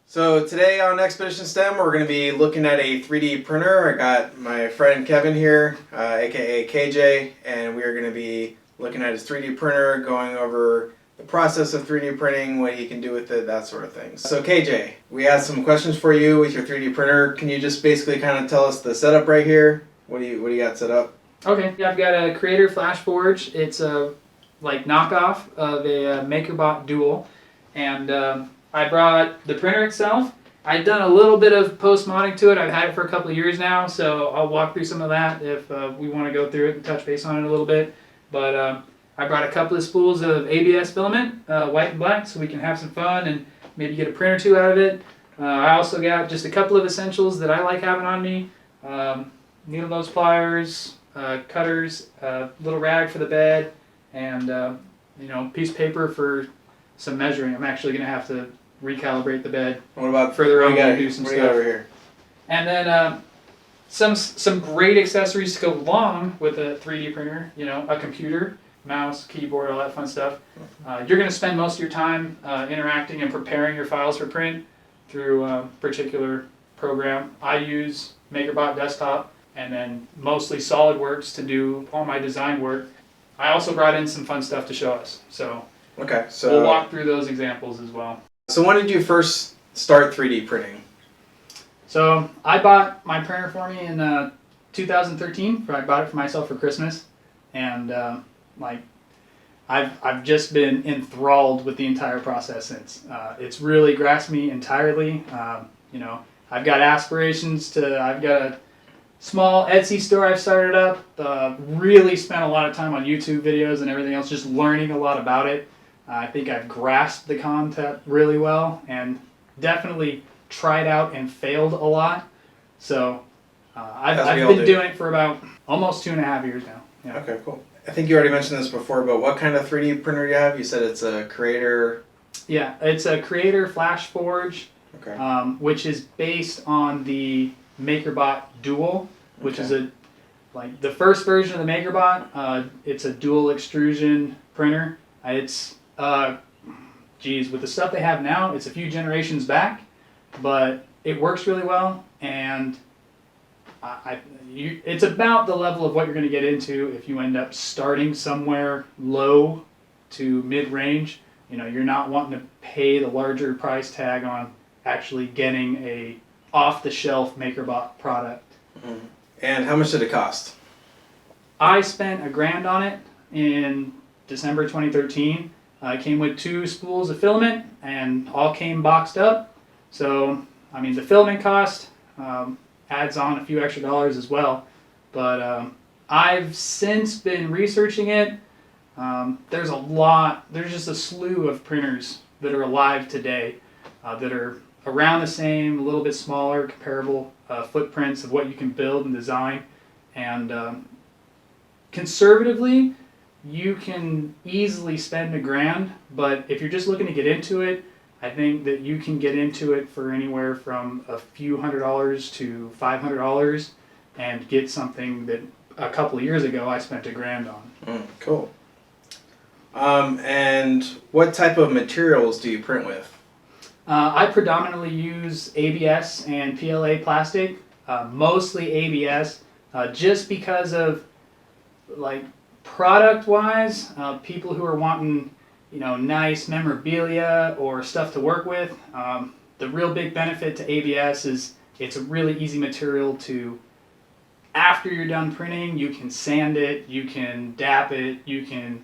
So today on Expedition STEM, we're going to be looking at a 3D printer. I got my friend Kevin here, aka KJ, and we are going to be looking at his 3D printer, going over the process of 3D printing, what you can do with it, that sort of thing. So KJ, we have some questions for you with your 3D printer. Can you just basically kind of tell us the setup right here? What do you got set up? Okay, yeah, I've got a Creator Flashforge. It's a knockoff of a Makerbot Dual, and I brought the printer itself. I've done a little bit of post-modding to it. I've had it for a couple of years now, so I'll walk through some of that if we want to go through it and touch base on it a little bit. But I brought a couple of spools of ABS filament, white and black, so we can have some fun and maybe get a print or two out of it. I also got just a couple of essentials that I like having on me. Needle nose pliers, cutters, little rag for the bed, and piece of paper for some measuring. I'm actually going to have to recalibrate the bed. What about further on? Do some what stuff. do you got over here? And then some great accessories to go along with a 3D printer. A computer, mouse, keyboard, all that fun stuff. You're going to spend most of your time interacting and preparing your files for print through a particular program. I use Makerbot Desktop and then mostly SolidWorks to do all my design work. I also brought in some fun stuff to show us. So we'll walk through those examples as well. So when did you first start 3D printing? So I bought my printer for me in 2013. I bought it for myself for Christmas, and I've just been enthralled with the entire process since. It's really grasped me entirely. I've got aspirations to. I've got a small Etsy store I've started up. Really spent a lot of time on YouTube videos and everything else, just learning a lot about it. I think I've grasped the concept really well and definitely tried out and failed a lot. So I've been doing it for about almost 2.5 years now. Yeah. Okay, cool. I think you already mentioned this before, but what kind of 3D printer do you have? You said it's a Creator... Yeah, it's a Creator Flashforge, okay. Which is based on the Makerbot Dual, which is the first version of the Makerbot. It's a dual extrusion printer. It's with the stuff they have now, it's a few generations back, but it works really well, and it's about the level of what you're going to get into if you end up starting somewhere low to mid-range. You're not wanting to pay the larger price tag on actually getting a off-the-shelf Makerbot product. Mm-hmm. And how much did it cost? I spent $1,000 on it in December 2013. It came with 2 spools of filament and all came boxed up. So, the filament cost adds on a few extra dollars as well. But I've since been researching it. There's just a slew of printers that are alive today that are around the same, a little bit smaller, comparable footprints of what you can build and design. And conservatively, you can easily spend $1,000, but if you're just looking to get into it, I think that you can get into it for anywhere from a few $100s to $500 and get something that a couple of years ago I spent $1,000 on. Cool. And what type of materials do you print with? I predominantly use ABS and PLA plastic, mostly ABS, just because of product-wise, people who are wanting, nice memorabilia or stuff to work with. The real big benefit to ABS is it's a really easy material to, after you're done printing, you can sand it, you can dap it, you can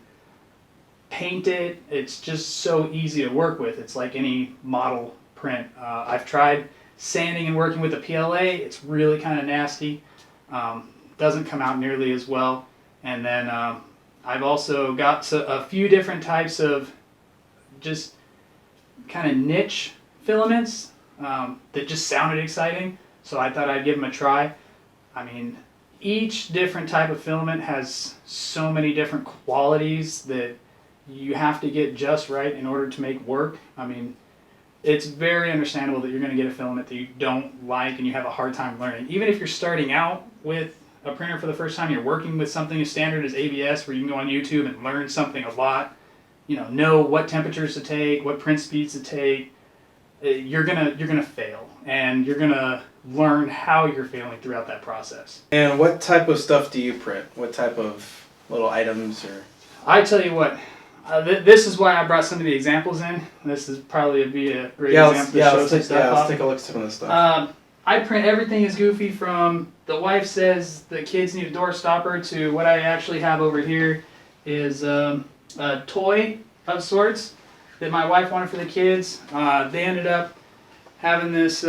paint it. It's just so easy to work with. It's like any model print. I've tried sanding and working with the PLA. It's really kind of nasty. Doesn't come out nearly as well. And then I've also got a few different types of just kind of niche filaments that just sounded exciting. So I thought I'd give them a try. Each different type of filament has so many different qualities that you have to get just right in order to make work. It's very understandable that you're going to get a filament that you don't like and you have a hard time learning. Even if you're starting out with a printer for the first time, you're working with something as standard as ABS, where you can go on YouTube and learn something a lot, know what temperatures to take, what print speeds to take, you're gonna fail, and you're gonna learn how you're failing throughout that process. And what type of stuff do you print? What type of little items or? I tell you what, this is why I brought some of the examples in. This is probably be a great example to show some stuff off. Let's take a look at some of this stuff. I print everything as goofy, from the wife says the kids need a door stopper to what I actually have over here is a toy of sorts that my wife wanted for the kids. They ended up having this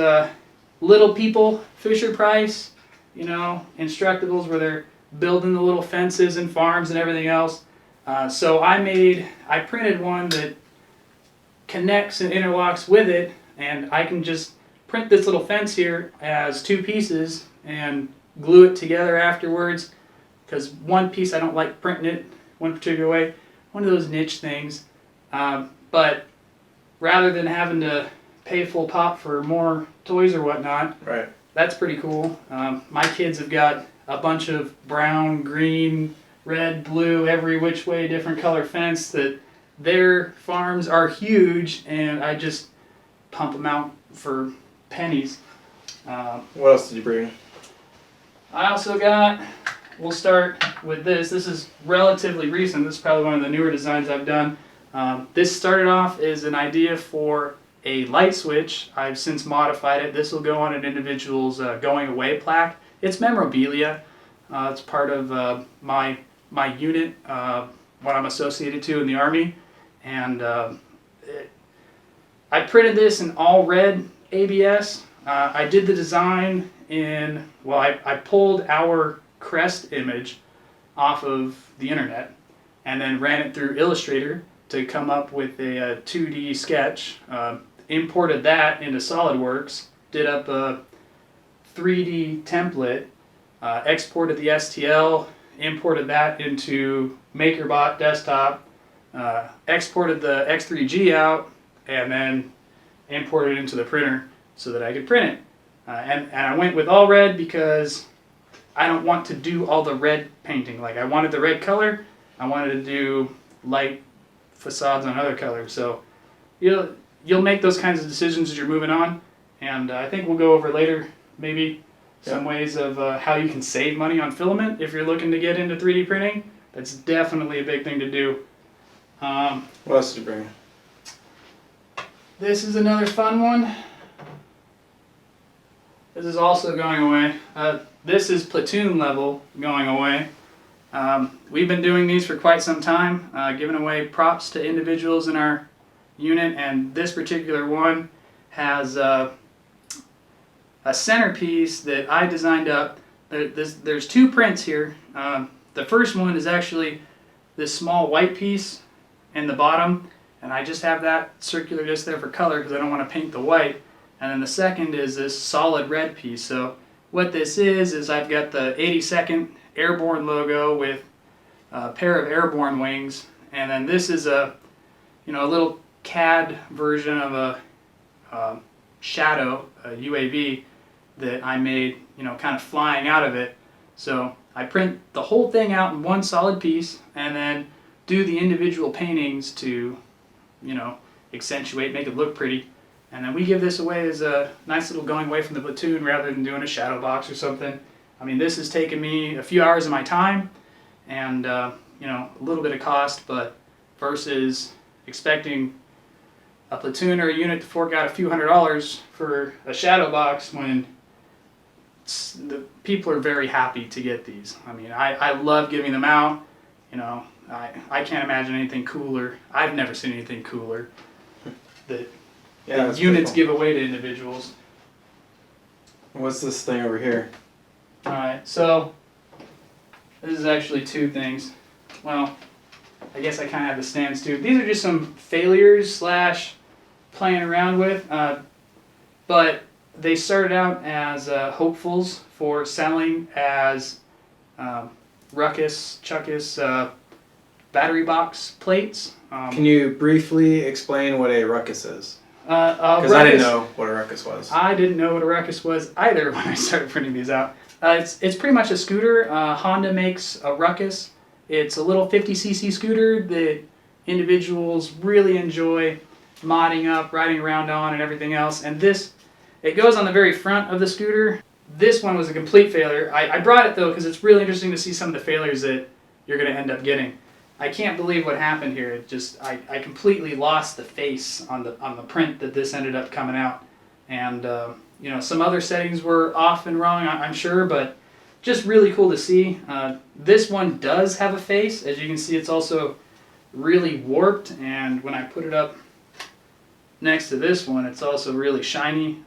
Little People Fisher-Price, Instructables, where they're building the little fences and farms and everything else. So I printed one that connects and interlocks with it, and I can just print this little fence here as 2 pieces and glue it together afterwards, because one piece I don't like printing it one particular way, one of those niche things. But rather than having to pay full pop for more toys or whatnot, right. That's pretty cool. My kids have got a bunch of brown, green, red, blue, every which way different color fence that their farms are huge, and I just pump them out for pennies. What else did you bring? I also got, we'll start with this. This is relatively recent. This is probably one of the newer designs I've done. This started off as an idea for a light switch. I've since modified it. This will go on an individual's going away plaque. It's memorabilia. It's part of my unit, what I'm associated to in the Army. And I printed this in all red ABS. I did the design in, well, I pulled our crest image off of the internet and then ran it through Illustrator to come up with a 2D sketch. Imported that into SolidWorks, did up a 3D template, exported the STL, imported that into Makerbot desktop, exported the X3G out, and then imported it into the printer so that I could print it. And I went with all red because I don't want to do all the red painting. Like, I wanted the red color, I wanted to do light facades on other colors. So you'll make those kinds of decisions as you're moving on, and I think we'll go over later maybe some ways of how you can save money on filament if you're looking to get into 3D printing. That's definitely a big thing to do. What else did you bring? This is another fun one. This is also going away. This is platoon level going away. We've been doing these for quite some time, giving away props to individuals in our unit, and this particular one has a centerpiece that I designed up. There's 2 prints here. The first one is actually this small white piece in the bottom, and I just have that circular just there for color because I don't want to paint the white. And then the second is this solid red piece. So what this is I've got the 82nd Airborne logo with a pair of airborne wings, and then this is a little CAD version of a shadow, a UAV that I made, kind of flying out of it. So I print the whole thing out in one solid piece and then do the individual paintings to, accentuate, make it look pretty. And then we give this away as a nice little going away from the platoon rather than doing a shadow box or something. I mean, this has taken me a few hours of my time and, a little bit of cost, but versus expecting a platoon or a unit to fork out a few $100s for a shadow box when the people are very happy to get these. I mean, I love giving them out. I can't imagine anything cooler. I've never seen anything cooler that units give away to individuals. What's this thing over here? Alright, so this is actually 2 things. Well, I guess I kind of have the stands too. These are just some failures / playing around with, but they started out as hopefuls for selling as Chuckus battery box plates. Can you briefly explain what a ruckus is? Because I didn't know what a ruckus was. I didn't know what a ruckus was either when I started printing these out. It's pretty much a scooter. Honda makes a Ruckus. It's a little 50cc scooter that individuals really enjoy modding up, riding around on, and everything else. And it goes on the very front of the scooter. This one was a complete failure. I brought it though because it's really interesting to see some of the failures that you're going to end up getting. I can't believe what happened here. It just I completely lost the face on the print that this ended up coming out, and you know, some other settings were off and wrong, I'm sure, but just really cool to see. This one does have a face. As you can see, it's also really warped, and when I put it up next to this one, it's also really shiny.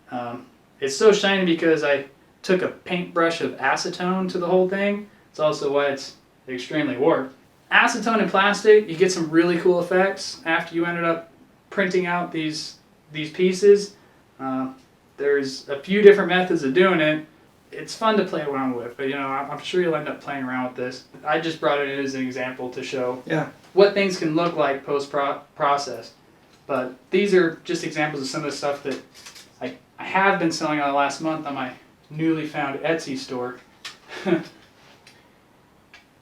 It's so shiny because I took a paintbrush of acetone to the whole thing. It's also why it's extremely warped. Acetone and plastic, you get some really cool effects after you ended up printing out these pieces. There's a few different methods of doing it. It's fun to play around with, but you know, I'm sure you'll end up playing around with this. I just brought it in as an example to show what things can look like post-process. But these are just examples of some of the stuff that I have been selling on the last month on my newly found Etsy store.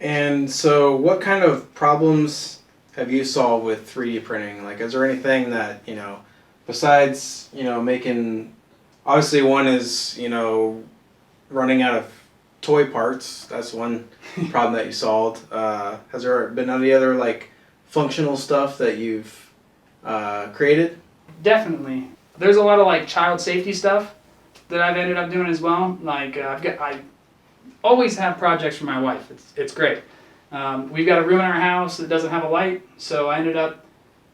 And so what kind of problems have you solved with 3D printing? Like, is there anything that, you know, besides, you know, making, obviously one is, you know, running out of toy parts. That's one problem that you solved. Has there been any other, like, functional stuff that you've created? Definitely. There's a lot of, like, child safety stuff that I've ended up doing as well. Like, I always have projects for my wife. It's great. We've got a room in our house that doesn't have a light, so I ended up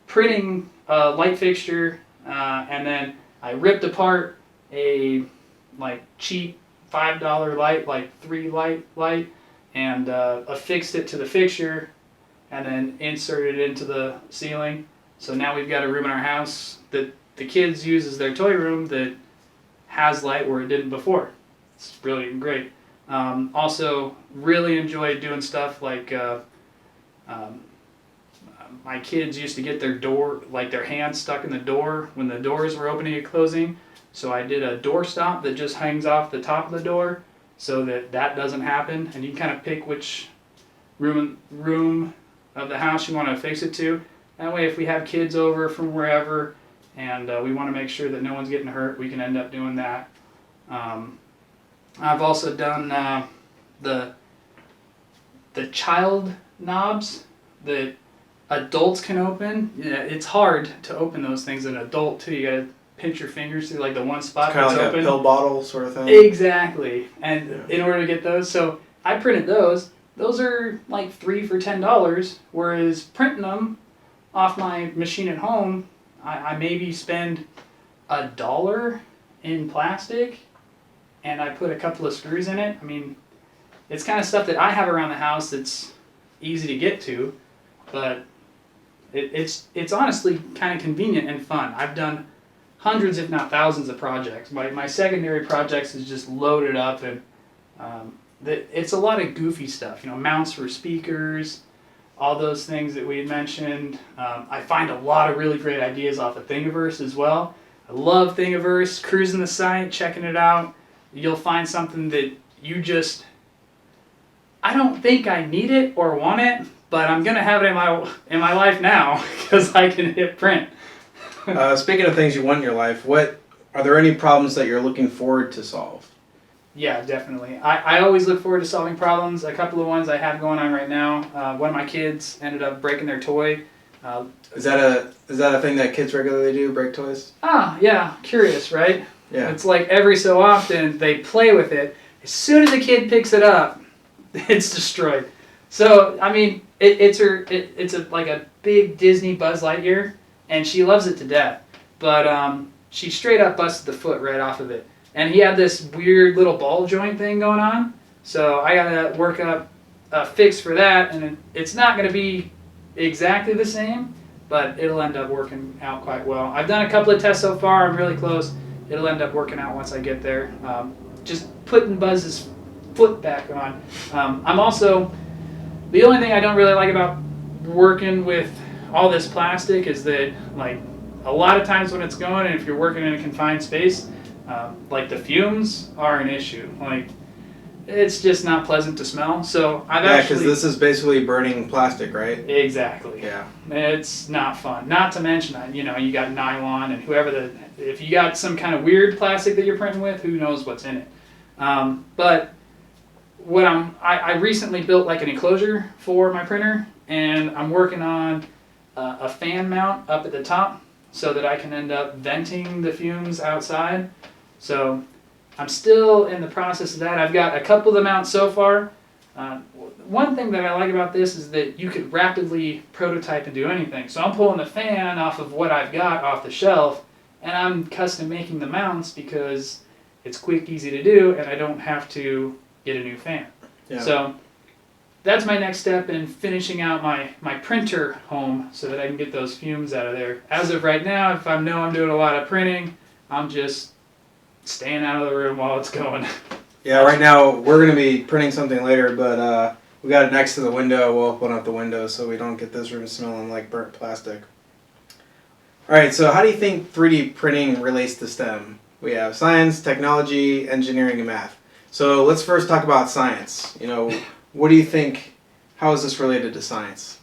printing a light fixture, and then I ripped apart a like cheap $5 light, like 3 light, and affixed it to the fixture, and then inserted it into the ceiling. So now we've got a room in our house that the kids use as their toy room that has light where it didn't before. It's really great. Also, really enjoyed doing stuff like my kids used to get their hands stuck in the door when the doors were opening and closing. So I did a door stop that just hangs off the top of the door so that doesn't happen. And you can kind of pick which room of the house you want to affix it to. That way, if we have kids over from wherever and we want to make sure that no one's getting hurt, we can end up doing that. I've also done the child knobs that adults can open. Yeah, it's hard to open those things as an adult too. You gotta pinch your fingers through like the one spot kind that's of like open. A pill bottle sort of thing. Exactly. And in order to get those, so I printed those. Those are like 3 for $10, whereas printing them off my machine at home, I maybe spend $1 in plastic, and I put a couple of screws in it. I mean, it's kind of stuff that I have around the house that's easy to get to, but it's honestly kind of convenient and fun. I've done hundreds, if not thousands, of projects. My secondary projects is just loaded up, and it's a lot of goofy stuff. You know, mounts for speakers, all those things that we had mentioned. I find a lot of really great ideas off of Thingiverse as well. I love Thingiverse, cruising the site, checking it out. You'll find something that you just, I don't think I need it or want it, but I'm gonna have it in my life now because I can hit print. Speaking of things you want in your life, are there any problems that you're looking forward to solve? Yeah, definitely. I always look forward to solving problems. A couple of ones I have going on right now. One of my kids ended up breaking their toy. Is that a thing that kids regularly do, break toys? Yeah, curious, right? Yeah. It's like every so often they play with it. As soon as the kid picks it up, it's destroyed. So I mean, it's like a big Disney Buzz Lightyear, and she loves it to death. But she straight up busted the foot right off of it, and he had this weird little ball joint thing going on. So I gotta work up a fix for that, and it's not gonna be exactly the same, but it'll end up working out quite well. I've done a couple of tests so far. I'm really close. It'll end up working out once I get there. Just putting Buzz's foot back on. I'm also, the only thing I don't really like about working with all this plastic is that, like, a lot of times when it's going, and if you're working in a confined space, like the fumes are an issue. Like, it's just not pleasant to smell. So I've Yeah, actually... because this is basically burning plastic, right? Exactly. Yeah. It's not fun. Not to mention, you know, you got nylon and if you got some kind of weird plastic that you're printing with, who knows what's in it. But what I recently built like an enclosure for my printer, and I'm working on a fan mount up at the top so that I can end up venting the fumes outside. So I'm still in the process of that. I've got a couple of the mounts so far. One thing that I like about this is that you could rapidly prototype and do anything. So I'm pulling the fan off of what I've got off the shelf, and I'm custom making the mounts because it's quick, easy to do, and I don't have to get a new fan. Yeah. So that's my next step in finishing out my printer home so that I can get those fumes out of there. As of right now, if I know I'm doing a lot of printing, I'm just staying out of the room while it's going. Yeah, right now we're going to be printing something later, but we got it next to the window. We'll open up the window so we don't get this room smelling like burnt plastic. Alright, so how do you think 3D printing relates to STEM? We have science, technology, engineering, and math. So let's first talk about science. You know, what do you think, how is this related to science?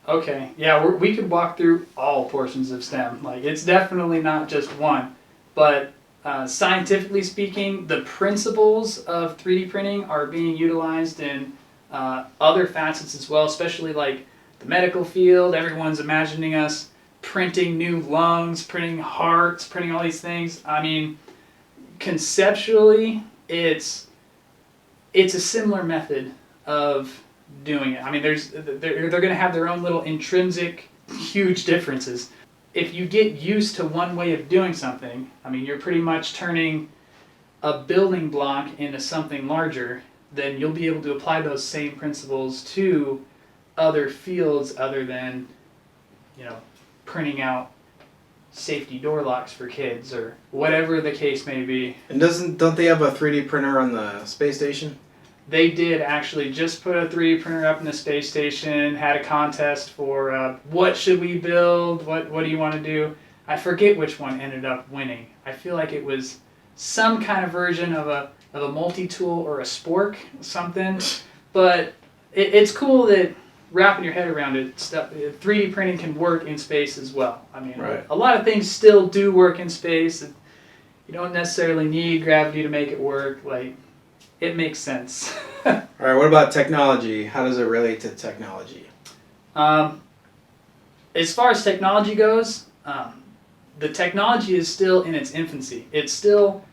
Okay, yeah, we could walk through all portions of STEM. Like, it's definitely not just one, but scientifically speaking, the principles of 3D printing are being utilized in other facets as well, especially like the medical field. Everyone's imagining us printing new lungs, printing hearts, printing all these things. I mean, conceptually, it's a similar method of doing it. I mean, they're going to have their own little intrinsic, huge differences. If you get used to one way of doing something, I mean, you're pretty much turning a building block into something larger, then you'll be able to apply those same principles to other fields other than, you know, printing out safety door locks for kids or whatever the case may be. And don't they have a 3D printer on the space station? They did actually just put a 3D printer up in the space station, had a contest for what should we build, what do you want to do. I forget which one ended up winning. I feel like it was some kind of version of a multi-tool or a spork, something. But it's cool that wrapping your head around it, 3D printing can work in space as well. I mean, right. A lot of things still do work in space. You don't necessarily need gravity to make it work. Like, it makes sense. All right, what about technology? How does it relate to technology? As far as technology goes, the technology is still in its infancy. It's still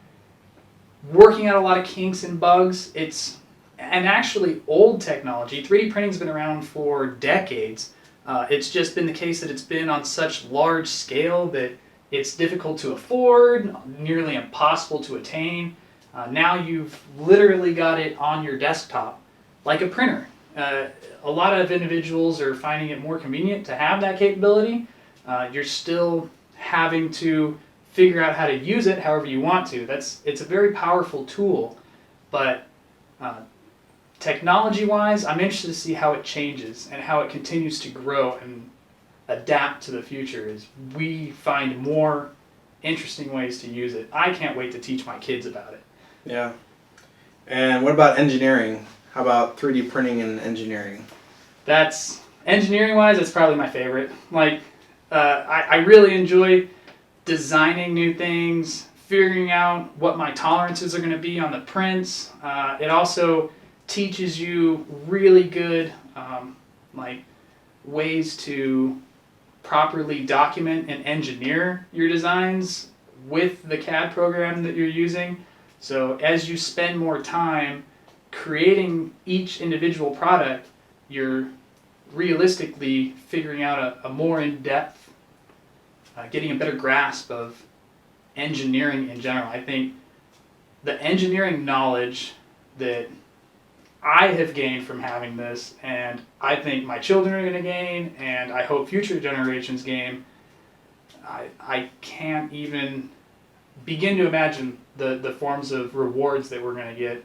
working out a lot of kinks and bugs. And actually old technology. 3D printing's been around for decades. It's just been the case that it's been on such large scale that it's difficult to afford, nearly impossible to attain. Now you've literally got it on your desktop, like a printer. A lot of individuals are finding it more convenient to have that capability. You're still having to figure out how to use it however you want to. It's a very powerful tool, but technology-wise, I'm interested to see how it changes and how it continues to grow and adapt to the future as we find more interesting ways to use it. I can't wait to teach my kids about it. Yeah. And what about engineering? How about 3D printing and engineering? That's, engineering-wise, that's probably my favorite. Like, I really enjoy designing new things, figuring out what my tolerances are going to be on the prints. It also teaches you really good like ways to properly document and engineer your designs with the CAD program that you're using. So as you spend more time creating each individual product, you're realistically figuring out a more in-depth, getting a better grasp of engineering in general. I think the engineering knowledge that I have gained from having this, and I think my children are going to gain, and I hope future generations gain, I can't even begin to imagine the forms of rewards that we're going to get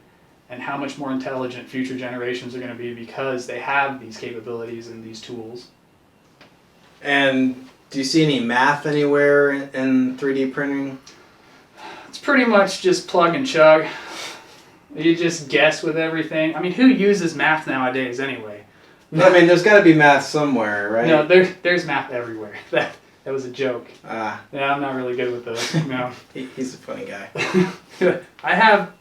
and how much more intelligent future generations are going to be because they have these capabilities and these tools. And do you see any math anywhere in 3D printing? It's pretty much just plug and chug. You just guess with everything. I mean, who uses math nowadays anyway? I mean, there's got to be math somewhere, right? No, there's math everywhere. That was a joke. Ah. Yeah, I'm not really good with those. No. He's a funny guy. I have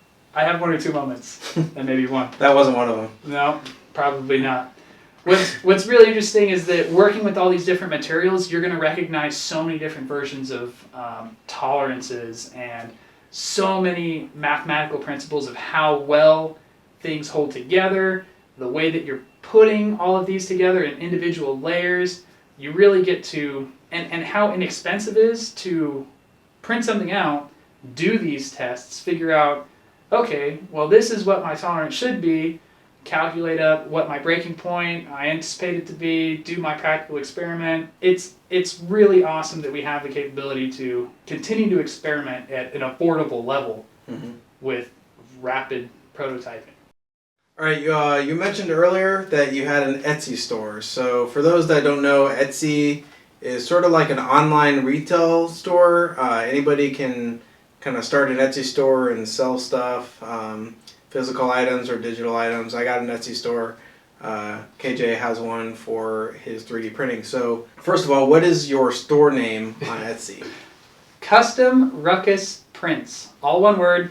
one or two moments, and maybe one. That wasn't one of them. No, probably not. What's really interesting is that working with all these different materials, you're going to recognize so many different versions of tolerances and so many mathematical principles of how well things hold together, the way that you're putting all of these together in individual layers. You really get to, and how inexpensive it is to print something out, do these tests, figure out, okay, well, this is what my tolerance should be, calculate up what my breaking point I anticipate it to be, do my practical experiment. It's really awesome that we have the capability to continue to experiment at an affordable level with rapid prototyping. All right, you mentioned earlier that you had an Etsy store. So for those that don't know, Etsy is sort of like an online retail store. Anybody can kind of start an Etsy store and sell stuff, physical items or digital items. I got an Etsy store. KJ has one for his 3D printing. So first of all, what is your store name on Etsy? Custom Ruckus Prints. All one word.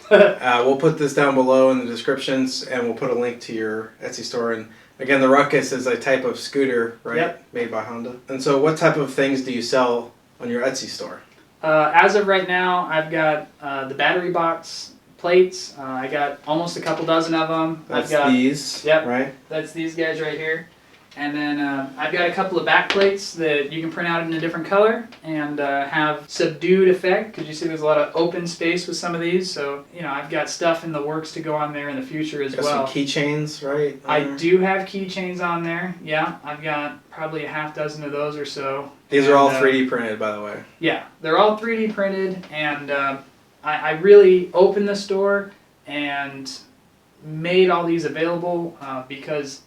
We'll put this down below in the descriptions, and we'll put a link to your Etsy store. And again, the Ruckus is a type of scooter, right? Yep. Made by Honda. And so what type of things do you sell on your Etsy store? As of right now, I've got the battery box plates. I got almost a couple dozen of them. That's I've got these, yep, right? That's these guys right here. And then I've got a couple of back plates that you can print out in a different color and have subdued effect, because you see there's a lot of open space with some of these. So, you know, I've got stuff in the works to go on there in the future as Got well. some keychains, right? I do have keychains on there. Yeah, I've got probably a half dozen of those or so. These are all 3D printed, by the way. Yeah, they're all 3D printed, and I really opened the store and made all these available because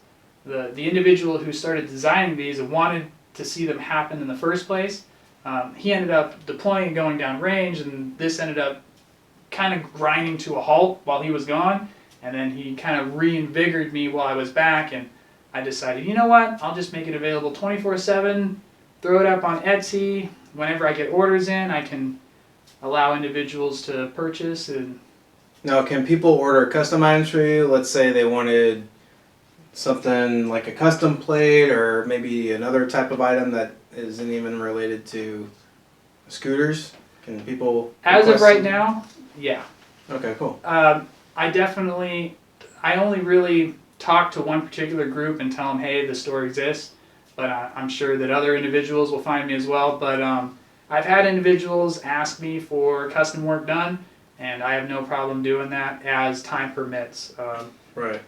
the individual who started designing these wanted to see them happen in the first place. He ended up deploying and going down range, and this ended up kind of grinding to a halt while he was gone, and then he kind of reinvigorated me while I was back, and I decided, you know what, I'll just make it available 24/7, throw it up on Etsy. Whenever I get orders in, I can allow individuals to purchase. And now, can people order custom items for you? Let's say they wanted something like a custom plate, or maybe another type of item that isn't even related to scooters. Can people as of request right some? now, yeah. Okay, cool. I only really talk to one particular group and tell them, hey, the store exists, but I'm sure that other individuals will find me as well. But I've had individuals ask me for custom work done, and I have no problem doing that as time permits. Right.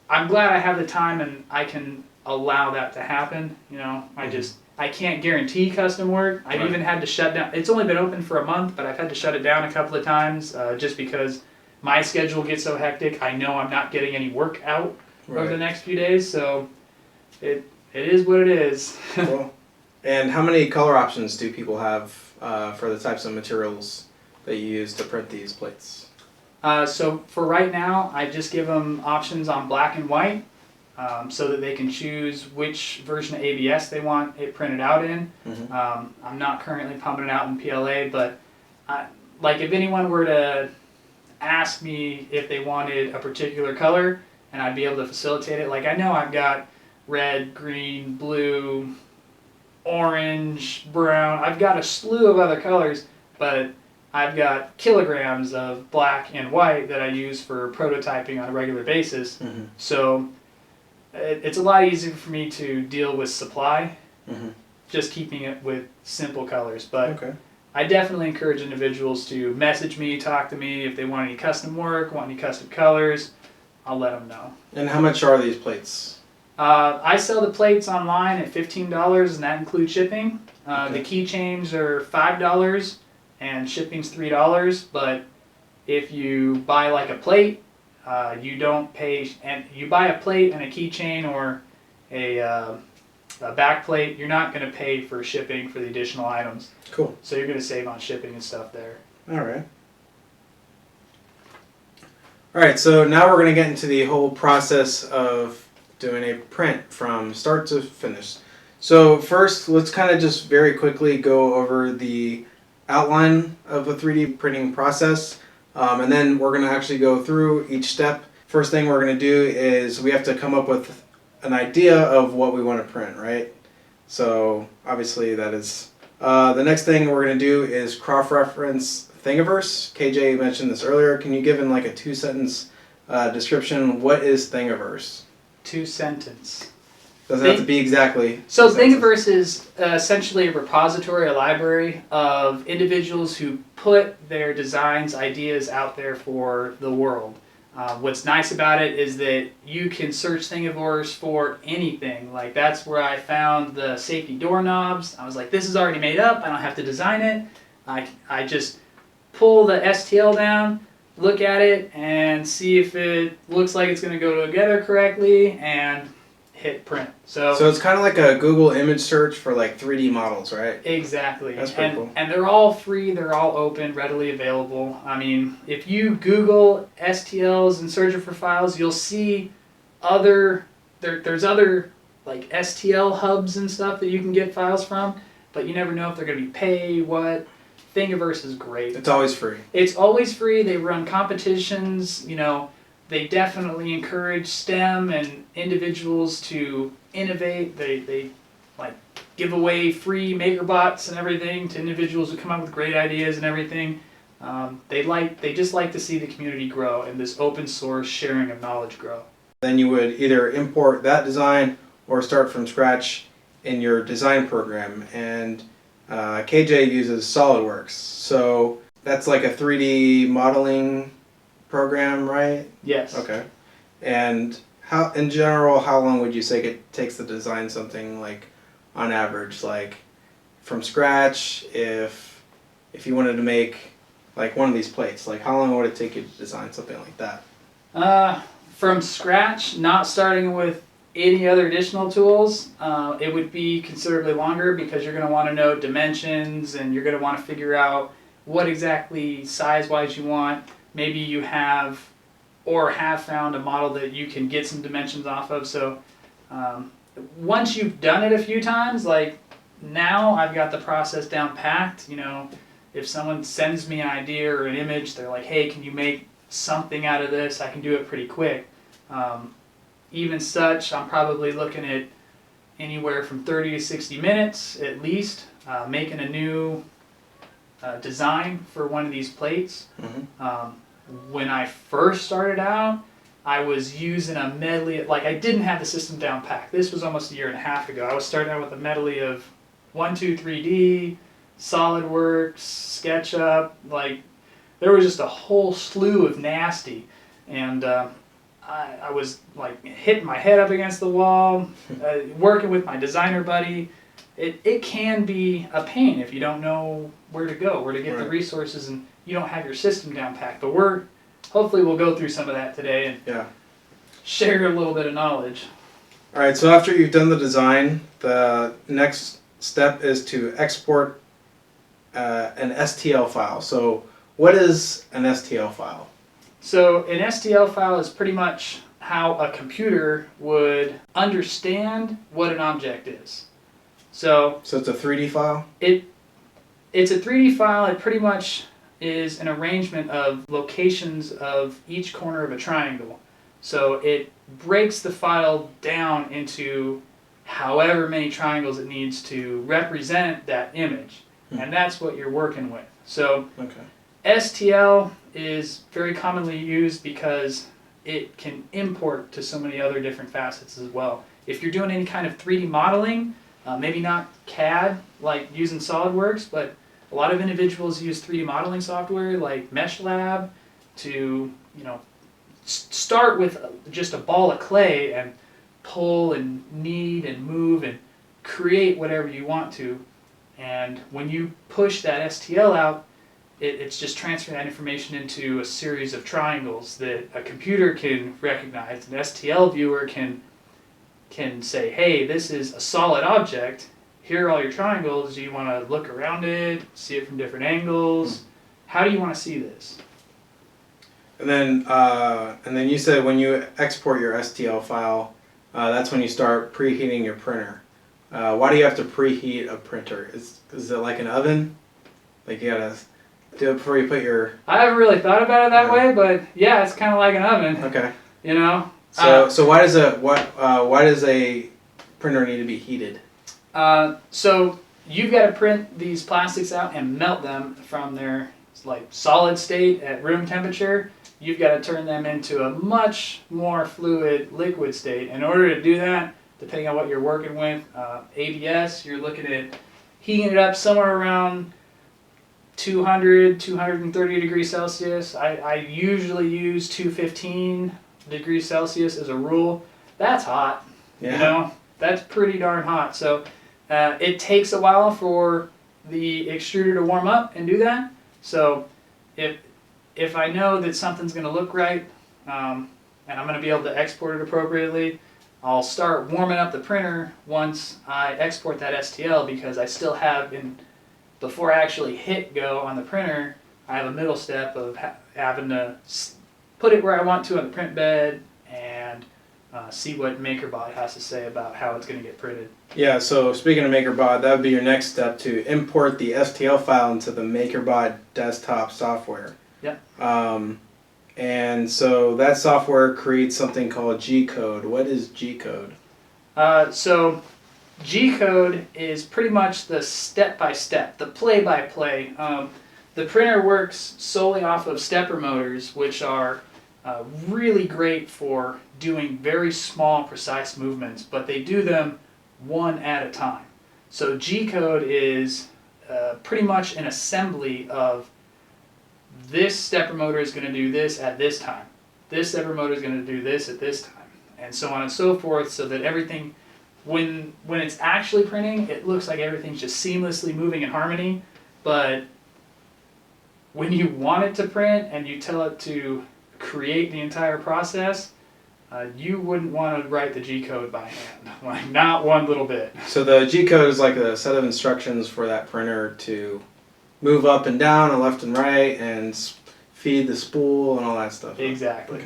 I'm glad I have the time and I can allow that to happen. You know, I can't guarantee custom work. I've even had to shut down. It's only been open for a month, but I've had to shut it down a couple of times just because my schedule gets so hectic. I know I'm not getting any work out over the next few days, so it is what it is. Cool. And how many color options do people have for the types of materials that you use to print these plates? So for right now, I just give them options on black and white so that they can choose which version of ABS they want it printed out in. I'm not currently pumping it out in PLA, but like if anyone were to ask me if they wanted a particular color and I'd be able to facilitate it, like I know I've got red, green, blue, orange, brown. I've got a slew of other colors, but I've got kilograms of black and white that I use for prototyping on a regular basis. So it's a lot easier for me to deal with supply, just keeping it with simple colors. But I definitely encourage individuals to message me, talk to me if they want any custom work, want any custom colors. I'll let them know. And how much are these plates? I sell the plates online at $15, and that includes shipping. The keychains are $5. And shipping's $3, but if you buy like a plate, you don't pay, and you buy a plate and a keychain or a back plate, you're not going to pay for shipping for the additional items. Cool. So you're going to save on shipping and stuff there. All right. All right, so now we're going to get into the whole process of doing a print from start to finish. So first, let's kind of just very quickly go over the outline of a 3D printing process, and then we're going to actually go through each step. First thing we're going to do is we have to come up with an idea of what we want to print, right? So obviously that is... the next thing we're going to do is cross-reference Thingiverse. KJ mentioned this earlier. Can you give in like a 2-sentence description? What is Thingiverse? 2-sentence. Doesn't have to be exactly. So Thingiverse is essentially a repository, a library of individuals who put their designs, ideas out there for the world. What's nice about it is that you can search Thingiverse for anything. Like that's where I found the safety doorknobs. I was like, this is already made up. I don't have to design it. I just pull the STL down, look at it, and see if it looks like it's going to go together correctly, and hit print. So it's kind of like a Google image search for like 3D models, right? Exactly. That's pretty cool. And they're all free, they're all open, readily available. I mean, if you Google STLs and search for files, you'll see there's other like STL hubs and stuff that you can get files from, but you never know if they're going to be pay, what. Thingiverse is great. It's always free. It's always free. They run competitions, they definitely encourage STEM and individuals to innovate. They like give away free Makerbots and everything to individuals who come up with great ideas and everything. They just like to see the community grow and this open source sharing of knowledge grow. Then you would either import that design or start from scratch in your design program. And KJ uses SolidWorks, so that's like a 3D modeling program, right? Yes. Okay. And how, in general, how long would you say it takes to design something, like on average, like from scratch? If you wanted to make like one of these plates, like how long would it take you to design something like that? From scratch, not starting with any other additional tools, it would be considerably longer because you're going to want to know dimensions and you're going to want to figure out what exactly size-wise you want. Maybe you have found a model that you can get some dimensions off of. So once you've done it a few times, like now I've got the process down packed. If someone sends me an idea or an image, they're like, hey, can you make something out of this? I can do it pretty quick. Even such, I'm probably looking at anywhere from 30 to 60 minutes at least, making a new design for one of these plates. Mm-hmm. When I first started out, I was using a medley, like I didn't have the system down packed. This was almost a year and a half ago. I was starting out with a medley of 123D, SolidWorks, SketchUp, like there was just a whole slew of nasty. And I was like hitting my head up against the wall, working with my designer buddy. It can be a pain if you don't know where to go, where to get the resources, and you don't have your system down packed. But hopefully we'll go through some of that today and share a little bit of knowledge. All right, so after you've done the design, the next step is to export an STL file. So what is an STL file? So an STL file is pretty much how a computer would understand what an object is. So it's a 3D file? It's a 3D file. It pretty much is an arrangement of locations of each corner of a triangle. So it breaks the file down into however many triangles it needs to represent that image. And that's what you're working with. So STL is very commonly used because it can import to so many other different facets as well. If you're doing any kind of 3D modeling, maybe not CAD like using SolidWorks, but a lot of individuals use 3D modeling software like MeshLab to start with just a ball of clay and pull and knead and move and create whatever you want to. And when you push that STL out, it's just transferring that information into a series of triangles that a computer can recognize. An STL viewer can say, hey, this is a solid object. Here are all your triangles. Do you want to look around it, see it from different angles? How do you want to see this? And then you said when you export your STL file, that's when you start preheating your printer. Why do you have to preheat a printer? Is it like an oven? Like you gotta do it before you put your... I haven't really thought about it that way, but yeah, it's kind of like an oven. Okay. You know. So why does a printer need to be heated? So you've got to print these plastics out and melt them from their like solid state at room temperature. You've got to turn them into a much more fluid liquid state. In order to do that, depending on what you're working with, ABS, you're looking at heating it up somewhere around 200, 230 degrees Celsius. I usually use 215 degrees Celsius as a rule. That's hot. Yeah. You know, that's pretty darn hot. So it takes a while for the extruder to warm up and do that. So if I know that something's going to look right and I'm going to be able to export it appropriately, I'll start warming up the printer once I export that STL, because I still have, before I actually hit go on the printer, I have a middle step of having to put it where I want to on the print bed and see what Makerbot has to say about how it's going to get printed. Yeah, so speaking of Makerbot, that would be your next step, to import the STL file into the Makerbot desktop software. Yep. And so that software creates something called G-code. What is G-code? So G-code is pretty much the step-by-step, the play-by-play. The printer works solely off of stepper motors, which are really great for doing very small, precise movements, but they do them one at a time. So G-code is pretty much an assembly of this stepper motor is going to do this at this time. This stepper motor is going to do this at this time, and so on and so forth, so that everything, when it's actually printing, it looks like everything's just seamlessly moving in harmony, but when you want it to print and you tell it to create the entire process, you wouldn't want to write the G-code by hand, like not one little bit. So the G-code is like a set of instructions for that printer to move up and down and left and right and feed the spool and all that stuff. Exactly.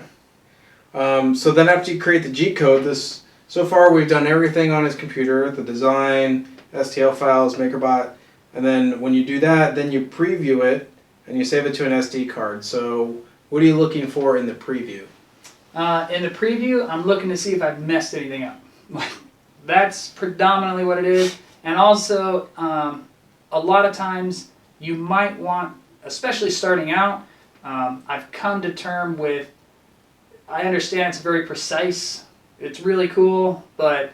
Okay. So then after you create the G-code, so far we've done everything on his computer, the design, STL files, Makerbot, and then when you do that, then you preview it and you save it to an SD card. So what are you looking for in the preview? In the preview, I'm looking to see if I've messed anything up. That's predominantly what it is. And also, a lot of times you might want, especially starting out, I've come to term with, I understand it's very precise, it's really cool, but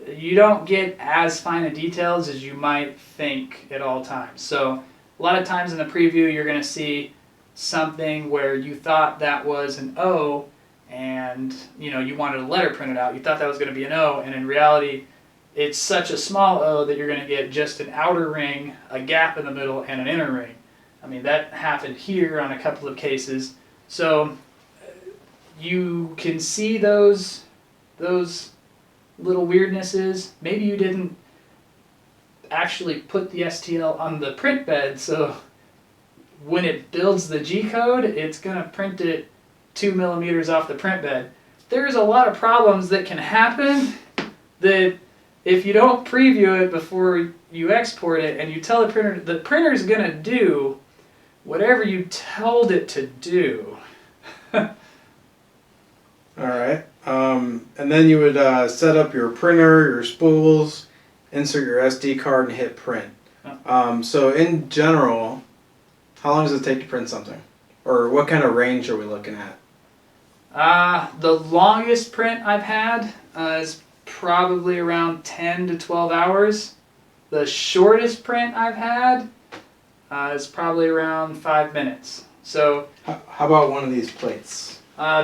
you don't get as fine a details as you might think at all times. So a lot of times in the preview you're going to see something where you thought that was an O, and you wanted a letter printed out. You thought that was going to be an O, and in reality it's such a small O that you're going to get just an outer ring, a gap in the middle, and an inner ring. I mean, that happened here on a couple of cases. So you can see those little weirdnesses. Maybe you didn't actually put the STL on the print bed, so when it builds the G-code, it's going to print it 2 millimeters off the print bed. There's a lot of problems that can happen that if you don't preview it before you export it and you tell the printer's going to do whatever you told it to do. All right. And then you would set up your printer, your spools, insert your SD card, and hit print. So in general, how long does it take to print something? Or what kind of range are we looking at? The longest print I've had is probably around 10 to 12 hours. The shortest print I've had is probably around 5 minutes. So how about one of these plates?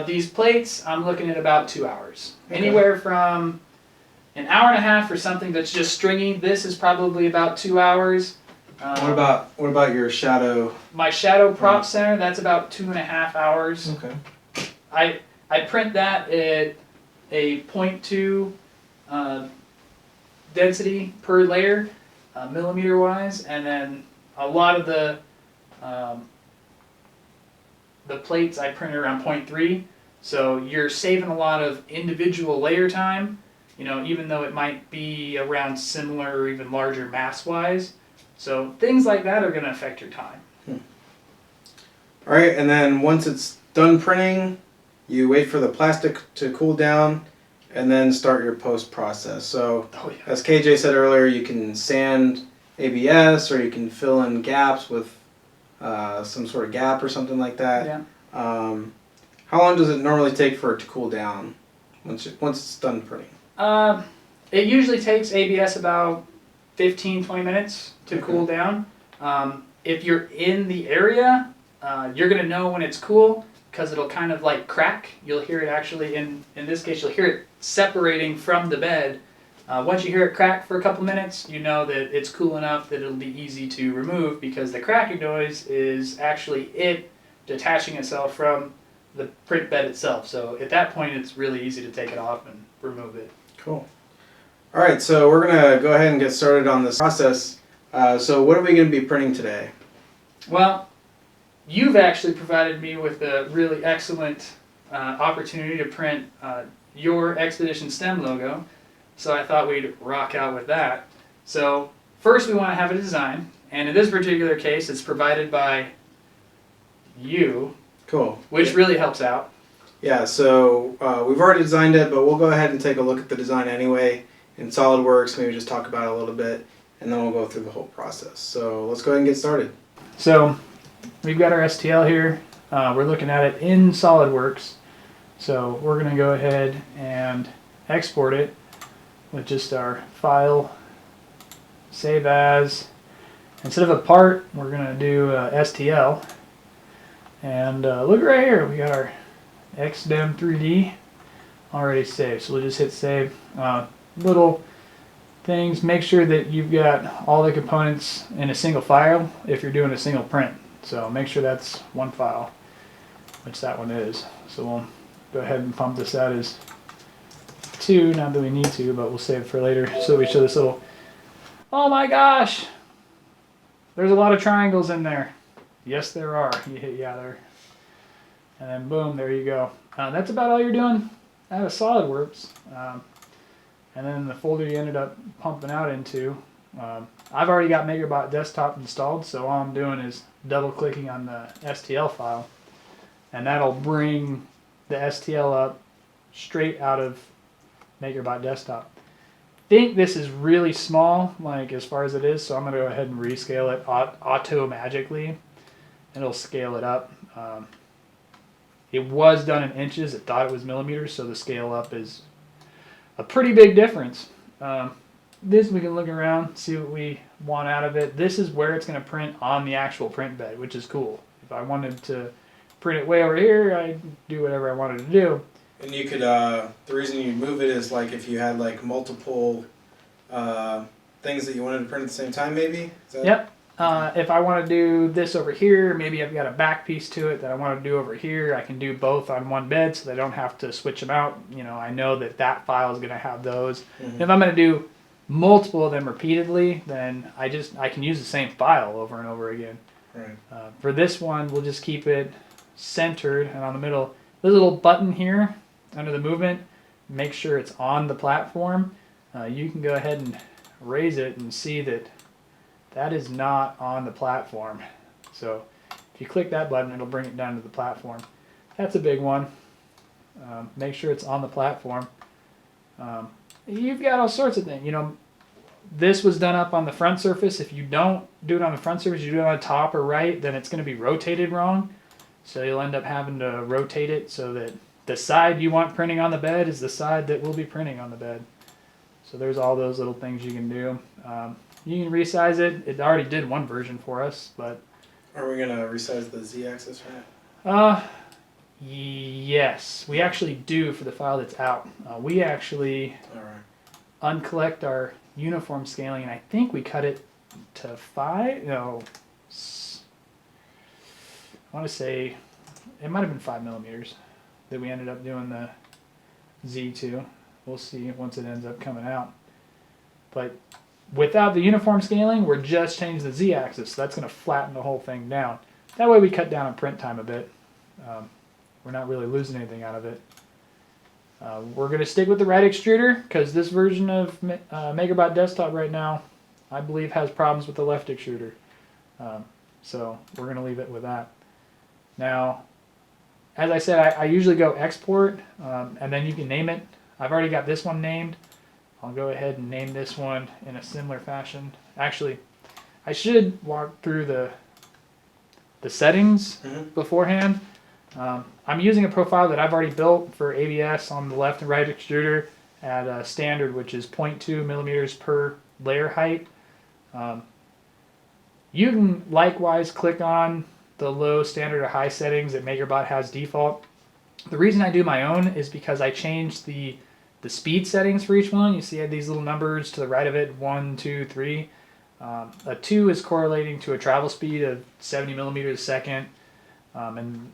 These plates, I'm looking at about 2 hours. Okay. Anywhere from an hour and a half for something that's just stringy. This is probably about 2 hours. What about your shadow? My shadow prop center, that's about 2.5 hours. Okay. I print that at a 0.2 density per layer, millimeter-wise, and then a lot of the, a lot of the, the printing the plates I printed around 0.3, so you're saving a lot of individual layer time, even though it might be around similar or even larger mass-wise. So things like that are going to affect your time. All right, and then once it's done printing, you wait for the plastic to cool down and then start your post-process. So as KJ said earlier, you can sand ABS or you can fill in gaps with some sort of gap or something like that. Yeah. How long does it normally take for it to cool down once it's done printing? It usually takes ABS about 15-20 minutes to cool down. If you're in the area, you're going to know when it's cool because it'll kind of like crack. You'll hear it actually, in this case, you'll hear it separating from the bed. Once you hear it crack for a couple minutes, you know that it's cool enough that it'll be easy to remove because the cracking noise is actually it detaching itself from the print bed itself. So at that point, it's really easy to take it off and remove it. Cool. All right, so we're going to go ahead and get started on this process. So what are we going to be printing today? Well, you've actually provided me with a really excellent opportunity to print your Expedition STEM logo. So I thought we'd rock out with that. So first we want to have a design. And in this particular case, it's provided by you. Cool. Which really helps out. Yeah, so we've already designed it, but we'll go ahead and take a look at the design anyway in SolidWorks, maybe just talk about it a little bit, and then we'll go through the whole process. So let's go ahead and get started. So we've got our STL here. We're looking at it in SolidWorks. So we're going to go ahead and export it with just our file, save as. Instead of a part, we're going to do STL. And look right here, we got our XDEM 3D already saved. So we'll just hit save. Little things, make sure that you've got all the components in a single file if you're doing a single print. So make sure that's one file, which that one is. So we'll go ahead and pump this out as 2, not that we need to, but we'll save it for later. So we show this little, oh my gosh, there's a lot of triangles in there. Yes, there are. You hit yeah there. And then boom, there you go. That's about all you're doing out of SolidWorks. And then the folder you ended up pumping out into, I've already got Makerbot Desktop installed, so all I'm doing is double clicking on the STL file. And that'll bring the STL up straight out of Makerbot Desktop. I think this is really small, like as far as it is, so I'm going to go ahead and rescale it auto-magically. It'll scale it up. It was done in inches. It thought it was millimeters, so the scale up is a pretty big difference. This we can look around, see what we want out of it. This is where it's going to print on the actual print bed, which is cool. If I wanted to print it way over here, I'd do whatever I wanted to do. And you could, the reason you move it is like if you had like multiple things that you wanted to print at the same time, maybe? Yep. If I want to do this over here, maybe I've got a back piece to it that I want to do over here. I can do both on one bed so that I don't have to switch them out. I know that that file is going to have those. Mm-hmm. If I'm going to do multiple of them repeatedly, then I can use the same file over and over again. Right. For this one, we'll just keep it centered and on the middle. There's a little button here under the movement. Make sure it's on the platform. You can go ahead and raise it and see that that is not on the platform. So if you click that button, it'll bring it down to the platform. That's a big one. Make sure it's on the platform. You've got all sorts of things. This was done up on the front surface. If you don't do it on the front surface, you do it on the top or right, then it's going to be rotated wrong. So you'll end up having to rotate it so that the side you want printing on the bed is the side that will be printing on the bed. So there's all those little things you can do. You can resize it. It already did one version for us, but... Are we going to resize the Z-axis right? Yes. We actually do for the file that's out. We actually uncollect our uniform scaling, and I think we cut it to 5. No. I want to say it might have been 5 millimeters that we ended up doing the Z to. We'll see once it ends up coming out. But without the uniform scaling, we're just changing the Z-axis. So that's going to flatten the whole thing down. That way we cut down on print time a bit. We're not really losing anything out of it. We're going to stick with the right extruder because this version of Makerbot Desktop right now, I believe, has problems with the left extruder. So we're going to leave it with that. Now, as I said, I usually go export, and then you can name it. I've already got this one named. I'll go ahead and name this one in a similar fashion. Actually, I should walk through the settings beforehand. I'm using a profile that I've already built for ABS on the left and right extruder at standard, which is 0.2 millimeters per layer height. You can likewise click on the low, standard, or high settings that Makerbot has default. The reason I do my own is because I changed the speed settings for each one. You see I have these little numbers to the right of it, 1, 2, 3. A 2 is correlating to a travel speed of 70 millimeters a second. And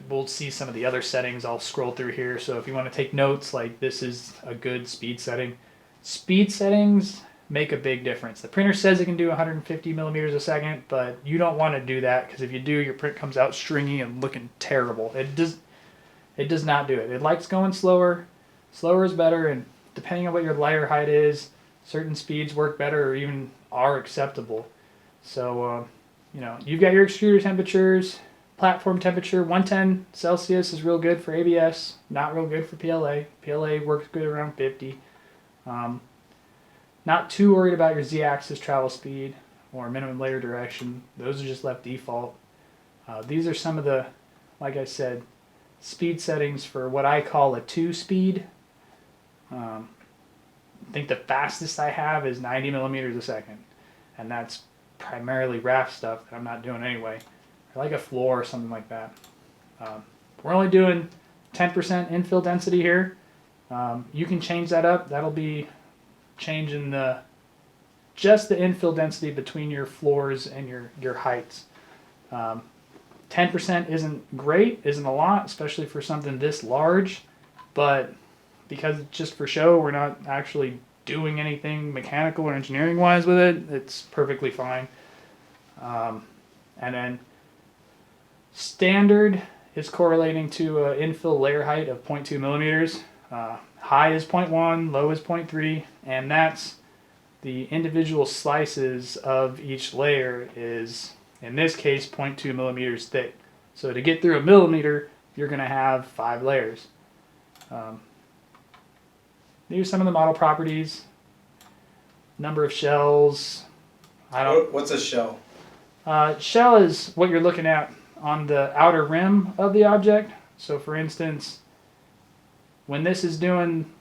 we'll see some of the other settings. I'll scroll through here. So if you want to take notes, like this is a good speed setting. Speed settings make a big difference. The printer says it can do 150 millimeters a second, but you don't want to do that because if you do, your print comes out stringy and looking terrible. It does not do it. It likes going slower. Slower is better, and depending on what your layer height is, certain speeds work better or even are acceptable. So, you've got your extruder temperatures. Platform temperature, 110 Celsius is real good for ABS, not real good for PLA. PLA works good around 50. Not too worried about your Z-axis travel speed or minimum layer direction. Those are just left default. These are some of the, like I said, speed settings for what I call a 2-speed. I think the fastest I have is 90 millimeters a second, and that's primarily RAF stuff that I'm not doing anyway. Like a floor or something like that. We're only doing 10% infill density here. You can change that up. That'll be changing just the infill density between your floors and your heights. 10% isn't great, isn't a lot, especially for something this large, but because it's just for show, we're not actually doing anything mechanical or engineering wise with it, it's perfectly fine. And then standard is correlating to infill layer height of 0.2 millimeters. High is 0.1, low is 0.3, and that's the individual slices of each layer is, in this case, 0.2 millimeters thick. So to get through a millimeter, you're going to have 5 layers. These are some of the model properties. Number of shells. What's a shell? Shell is what you're looking at on the outer rim of the object. So for instance, when this is doing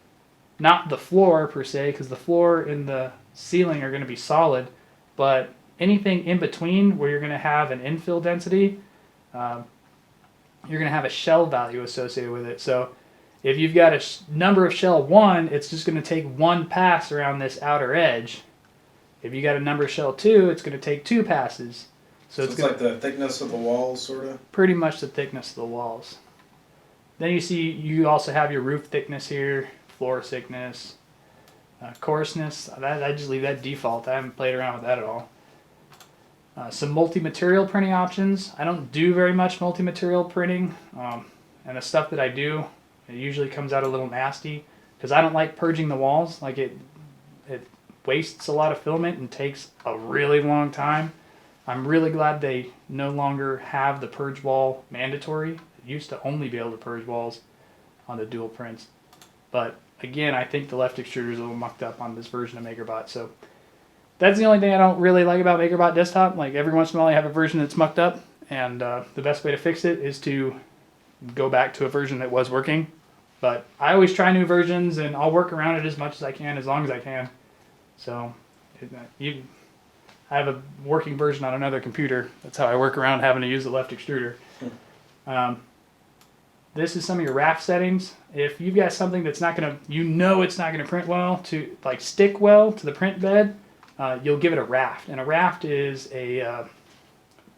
not the floor per se, because the floor and the ceiling are going to be solid, but anything in between where you're going to have an infill density, you're going to have a shell value associated with it. So if you've got a number of shell 1, it's just going to take 1 pass around this outer edge. If you got a number of shell 2, it's going to take 2 passes. So it's like the thickness of the walls, sort of? Pretty much the thickness of the walls. Then you also have your roof thickness here, floor thickness, coarseness. I just leave that default. I haven't played around with that at all. Some multi-material printing options. I don't do very much multi-material printing, and the stuff that I do, it usually comes out a little nasty because I don't like purging the walls. Like it wastes a lot of filament and takes a really long time. I'm really glad they no longer have the purge wall mandatory. It used to only be able to purge walls on the dual prints. But again, I think the left extruder is a little mucked up on this version of Makerbot. So that's the only thing I don't really like about Makerbot Desktop. Like every once in a while I have a version that's mucked up, and the best way to fix it is to go back to a version that was working. But I always try new versions, and I'll work around it as much as I can, as long as I can. So I have a working version on another computer. That's how I work around having to use the left extruder. This is some of your RAF settings. If you've got something that's not going to, it's not going to print well, stick well to the print bed, you'll give it a raft. And a raft is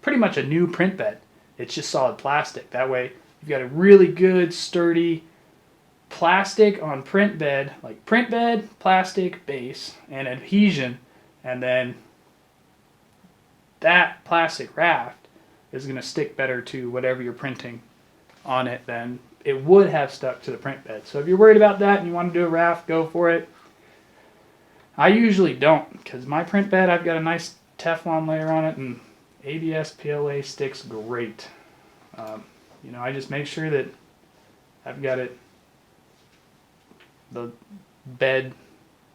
pretty much a new print bed. It's just solid plastic. That way you've got a really good, sturdy plastic on print bed, like print bed, plastic base, and adhesion, and then that plastic raft is going to stick better to whatever you're printing. on it, then it would have stuck to the print bed. So if you're worried about that and you want to do a raft, go for it. I usually don't, because my print bed, I've got a nice Teflon layer on it, and ABS PLA sticks great. You know, I just make sure that I've got the bed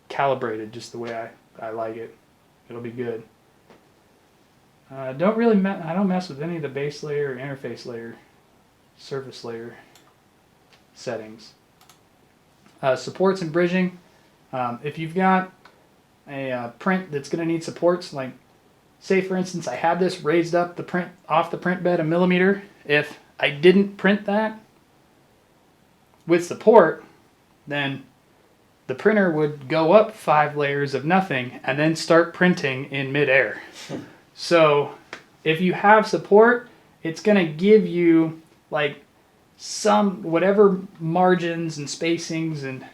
calibrated just the way I like it. It'll be good. I don't mess with any of the base layer or interface layer, surface layer settings. Supports and bridging. If you've got a print that's going to need supports, like say for instance I had this raised up the print off the print bed a millimeter. If I didn't print that with support, then the printer would go up 5 layers of nothing and then start printing in midair. So if you have support, it's going to give you like some whatever margins and spacings and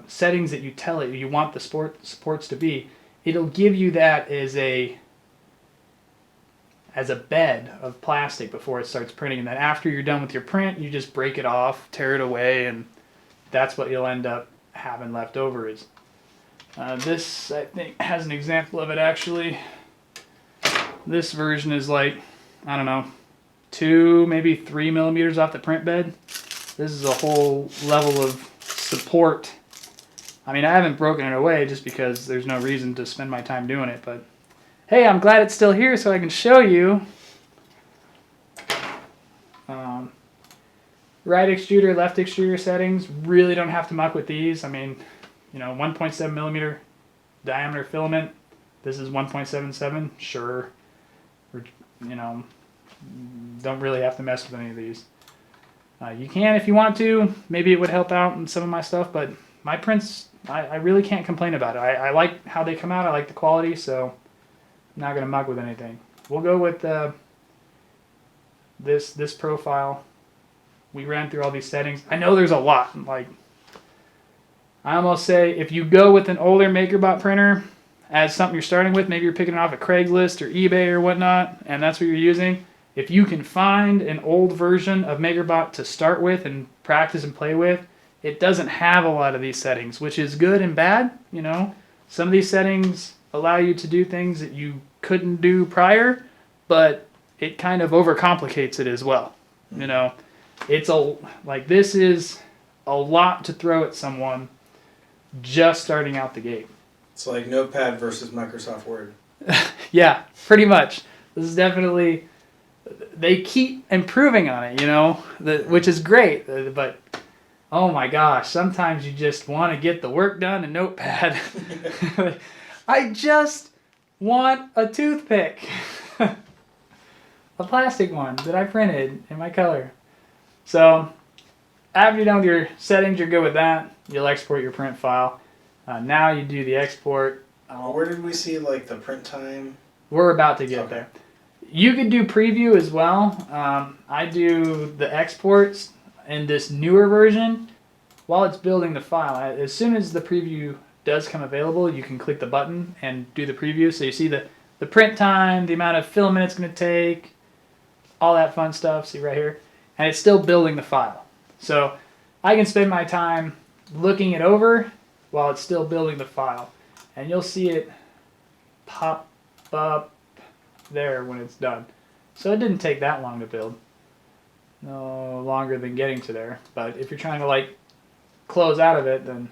settings that you tell it you want the supports to be. It'll give you that as a bed of plastic before it starts printing, and then after you're done with your print, you just break it off, tear it away, and that's what you'll end up having left over. Is this, I think, has an example of it actually. This version is like, I don't know, 2 maybe 3 millimeters off the print bed. This is a whole level of support. I mean, I haven't broken it away just dues there's no reason to spend my time doing it, but hey, I'm glad it's still here so I can show you. Right extruder, left extruder settings, really don't have to muck with these. I mean, you know, 1.7 millimeter diameter filament. This is 1.77, sure. You know, don't really have to mess with any of these. You can if you want to. Maybe it would help out in some of my stuff, but my prints, I really can't complain about it. I like how they come out. I like the quality, so I'm not going to muck with anything. We'll go with this profile. We ran through all these settings. I know there's a lot. Like, I almost say if you go with an older Makerbot printer as something you're starting with, maybe you're picking it off at Craigslist or eBay or whatnot, and that's what you're using. If you can find an old version of Makerbot to start with and practice and play with, it doesn't have a lot of these settings, which is good and bad. You know, some of these settings allow you to do things that you couldn't do prior, but it kind of overcomplicates it as well. You know, it's this is a lot to throw at someone just starting out the gate. It's like Notepad versus Microsoft Word. Yeah, pretty much. This is definitely, they keep improving on it, you know, which is great, but oh my gosh, sometimes you just want to get the work done in Notepad. I just want a toothpick. A plastic one that I printed in my color. So after you're done with your settings, you're good with that. You'll export your print file. Now you do the export. Where did we see like the print time? We're about to get there. You could do preview as well. I do the exports in this newer version while it's building the file. As soon as the preview does come available, you can click the button and do the preview. So you see the print time, the amount of filament it's going to take, all that fun stuff. See right here? And it's still building the file. So I can spend my time looking it over while it's still building the file. And you'll see it pop up there when it's done. So it didn't take that long to build. No longer than getting to there. But if you're trying to like close out of it, then...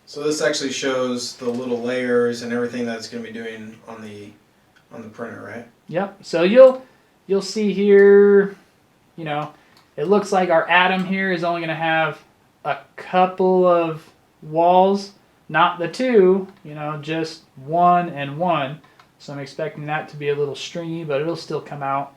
So this actually shows the little layers and everything that's going to be doing on the printer, right? Yep. So you'll see here, you know, it looks like our atom here is only going to have a couple of walls, not the 2, you know, just 1 and 1. So I'm expecting that to be a little stringy, but it'll still come out.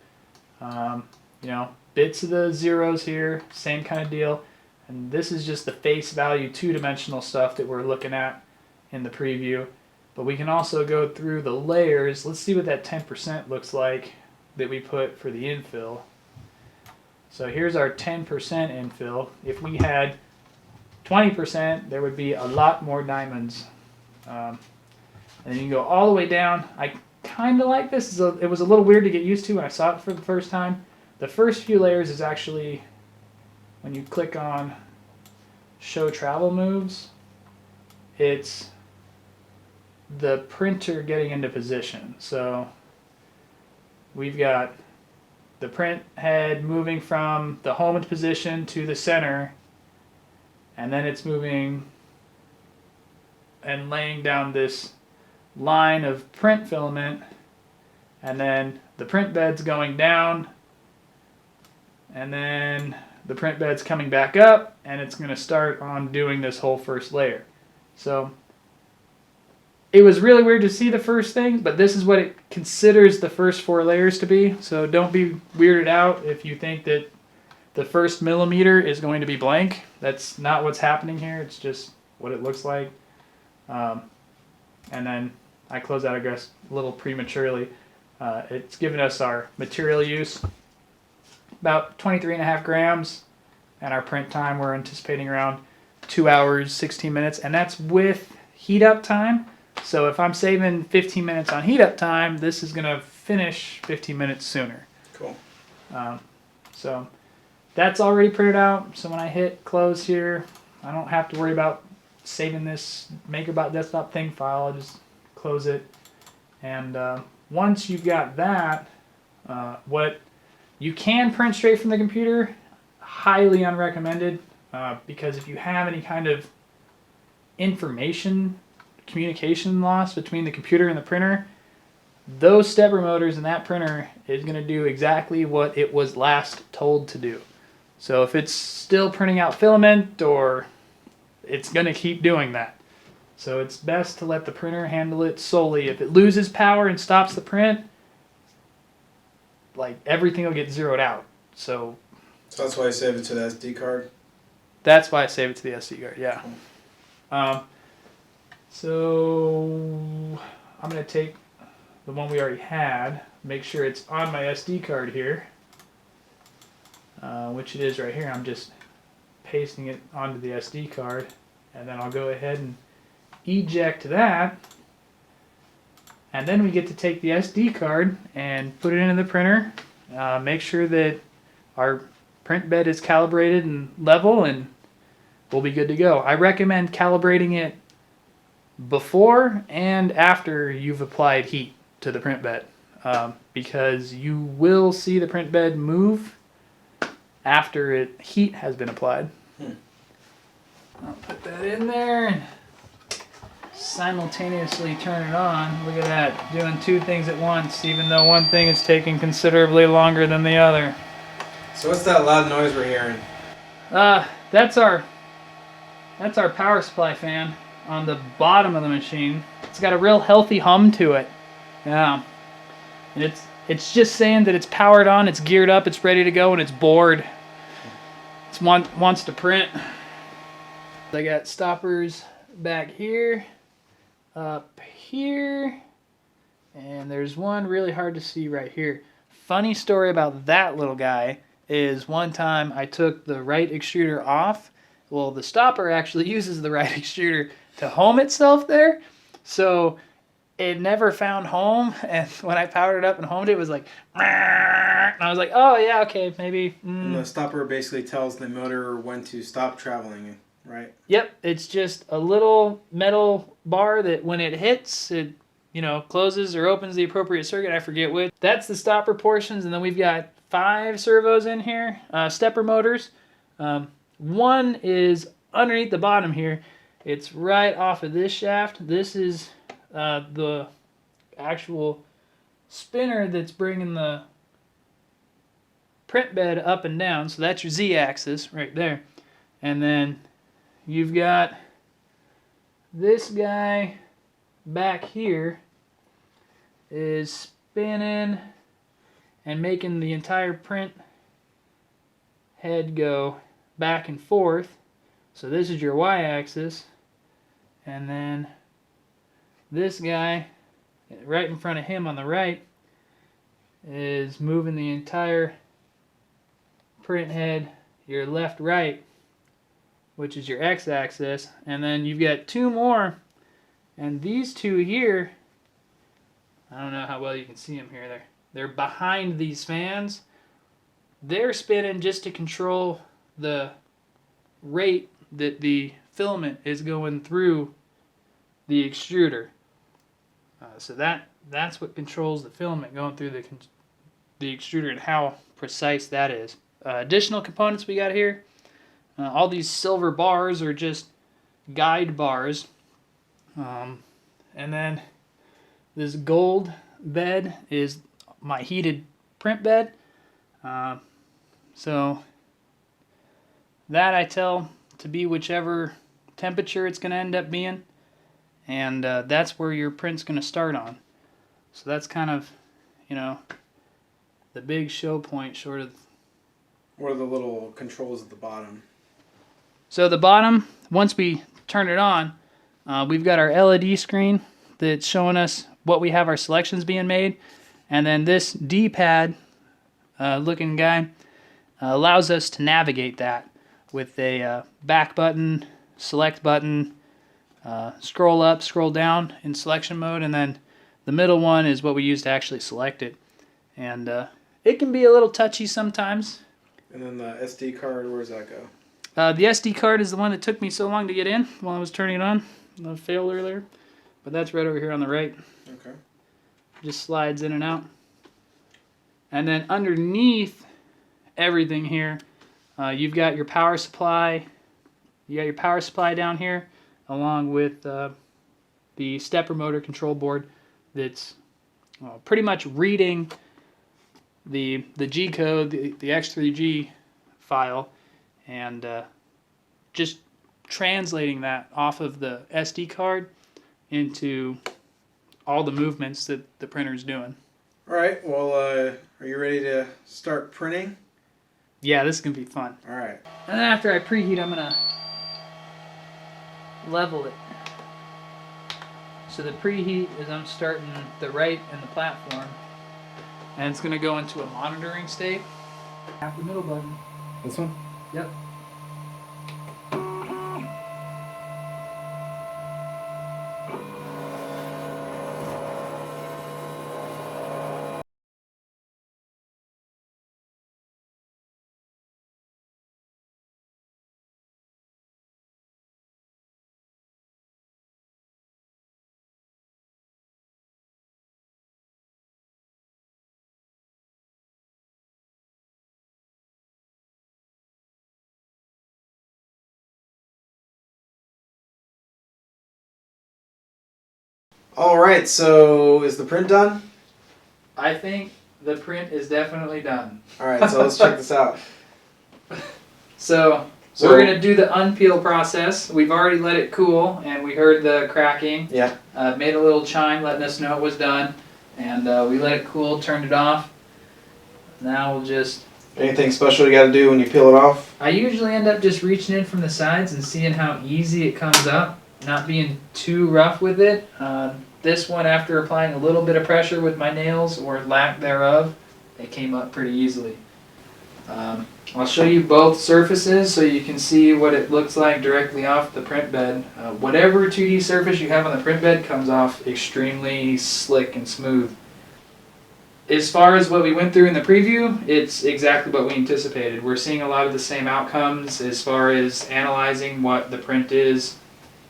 You know, bits of the zeros here, same kind of deal. And this is just the face value 2-dimensional stuff that we're looking at in the preview. But we can also go through the layers. Let's see what that 10% looks like that we put for the infill. So here's our 10% infill. If we had 20%, there would be a lot more diamonds. And then you can go all the way down. I kind of like this. It was a little weird to get used to when I saw it for the first time. The first few layers is actually when you click on show travel moves, it's the printer getting into position. So we've got the print head moving from the home position to the center, and then it's moving and laying down this line of print filament, and then the print bed's going down, and then the print bed's coming back up, and it's going to start on doing this whole first layer. So it was really weird to see the first thing, but this is what it considers the first 4 layers to be. So don't be weirded out if you think that the first millimeter is going to be blank. That's not what's happening here. It's just what it looks like. And then I close out, I guess, a little prematurely. It's given us our material use, about 23.5 grams, and our print time we're anticipating around 2 hours, 16 minutes, and that's with heat up time. So if I'm saving 15 minutes on heat up time, this is going to finish 15 minutes sooner. Cool. So that's already printed out. So when I hit close here, I don't have to worry about saving this Makerbot desktop thing file. I'll just close it. And once you've got that, what you can print straight from the computer, highly unrecommended, because if you have any kind of communication loss between the computer and the printer, those stepper motors in that printer is going to do exactly what it was last told to do. So if it's still printing out filament, or it's going to keep doing that. So it's best to let the printer handle it solely. If it loses power and stops the print, like, everything will get zeroed out. So that's why I save it to the SD card? That's why I save it to the SD card, yeah. So I'm going to take the one we already had, make sure it's on my SD card here, which it is right here. I'm just pasting it onto the SD card, and then I'll go ahead and eject that, and then we get to take the SD card and put it into the printer, make sure that our print bed is calibrated and level, and we'll be good to go. I recommend calibrating it before and after you've applied heat to the print bed, because you will see the print bed move after heat has been applied. I'll put that in there and simultaneously turn it on. Look at that, doing 2 things at once, even though one thing is taking considerably longer than the other. So what's that loud noise we're hearing? That's our power supply fan on the bottom of the machine. It's got a real healthy hum to it. Yeah. And it's just saying that it's powered on, it's geared up, it's ready to go, and it's bored. It wants to print. I got stoppers back here, up here, and there's one really hard to see right here. Funny story about that little guy is one time I took the right extruder off. Well, the stopper actually uses the right extruder to home itself there, so it never found home, and when I powered it up and homed it, it was like, and I was like, oh yeah, okay, maybe. And the stopper basically tells the motor when to stop traveling, right? Yep, it's just a little metal bar that when it hits, it closes or opens the appropriate circuit. I forget which. That's the stopper portions, and then we've got 5 servos in here, stepper motors. One is underneath the bottom here. It's right off of this shaft. This is the actual spinner that's bringing the print bed up and down. So that's your Z-axis right there. And then you've got this guy back here is spinning and making the entire print head go back and forth. So this is your Y-axis, and then this guy right in front of him on the right is moving the entire print head your left-right, which is your X-axis, and then you've got 2 more, and these 2 here, I don't know how well you can see them here, they're behind these fans. They're spinning just to control the rate that the filament is going through the extruder. So that's what controls the filament going through the extruder and how precise that is. Additional components we got here. All these silver bars are just guide bars. And then this gold bed is my heated print bed. So that I tell to be whichever temperature it's going to end up being. And that's where your print's going to start on. So that's kind of, you know, the big show point short of... What are the little controls at the bottom? So the bottom, once we turn it on, we've got our LED screen that's showing us what we have our selections being made. And then this D-pad looking guy allows us to navigate that with a back button, select button, scroll up, scroll down in selection mode, and then the middle one is what we use to actually select it. And it can be a little touchy sometimes. And then the SD card, where does that go? The SD card is the one that took me so long to get in while I was turning it on. I failed earlier. But that's right over here on the right. Okay. Just slides in and out. And then underneath everything here, you've got your power supply. You got your power supply down here, along with the stepper motor control board that's pretty much reading the G code, the X3G file, and just translating that off of the SD card into all the movements that the printer's doing. All right, well, are you ready to start printing? Yeah, this is going to be fun. All right. And then after I preheat, I'm going to level it. So the preheat is I'm starting the right and the platform, and it's going to go into a monitoring state. Tap the middle button. This one? Yep. All right, so is the print done? I think the print is definitely done. All right, so let's check this out. So we're going to do the unpeel process. We've already let it cool, and we heard the cracking. Yeah. Made a little chime letting us know it was done. And we let it cool, turned it off. Now we'll just... Anything special you got to do when you peel it off? I usually end up just reaching in from the sides and seeing how easy it comes up. Not being too rough with it. This one, after applying a little bit of pressure with my nails, or lack thereof, it came up pretty easily. I'll show you both surfaces so you can see what it looks like directly off the print bed. Whatever 2D surface you have on the print bed comes off extremely slick and smooth. As far as what we went through in the preview, it's exactly what we anticipated. We're seeing a lot of the same outcomes as far as analyzing what the print is